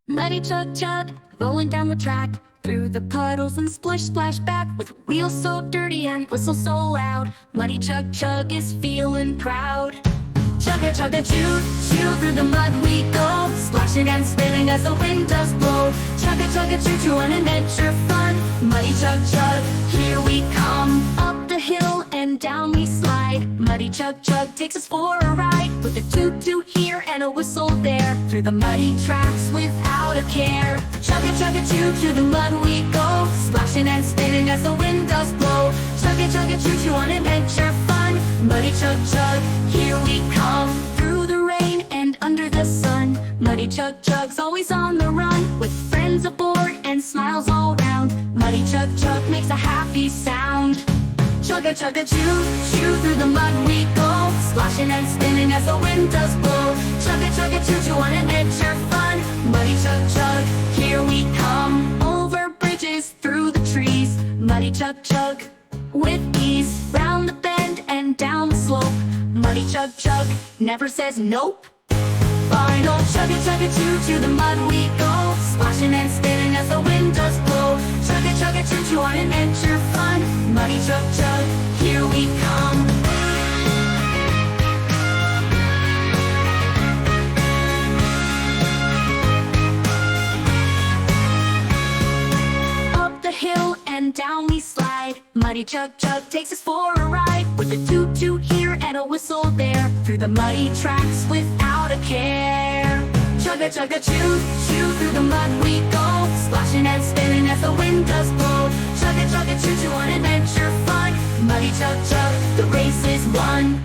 Muddy chug chug, rolling down the track, through the puddles and splish splash back, with wheels so dirty and whistle so loud. Muddy chug chug is feeling proud. Chugga chugga choo, choo through the mud we go, splashing and spinning as the wind does blow. Chugga chugga choo choo on adventure fun. Muddy chug chug, here we come. Up the hill and down we slide. Muddy chug chug takes us for a ride, with a toot toot here and a whistle there, through the muddy tracks without a care. Chugga chugga choo through the mud we go, splashing and spinning as the wind does blow. Chugga chugga choo choo on adventure fun. Muddy chug chug, here we come. Through the rain and under the sun, Muddy chug chug's always on the run, with friends aboard and smiles all round. Muddy chug chug makes a happy sound. Chugga chugga choo, choo through the mud we go, splashing and spinning as the wind does blow. Chugga chugga choo choo on adventure fun. Muddy chug chug, here we come. Over bridges, through the trees, Muddy chug chug with ease. Round the bend and down the slope, Muddy chug chug never says nope. Final chugga chugga choo through the mud we go, splashing and spinning as the wind does blow. Chugga chugga choo choo on adventure fun. Muddy chug chug, here we come. Up the hill and down we slide. Muddy chug chug takes us for a ride, with a toot toot here and a whistle there, through the muddy tracks without a care. Chugga chugga choo, choo through the mud we go, splashing and spinning as the wind does blow. Chugga chugga choo choo on adventure fun. Muddy chug chug, the race is won.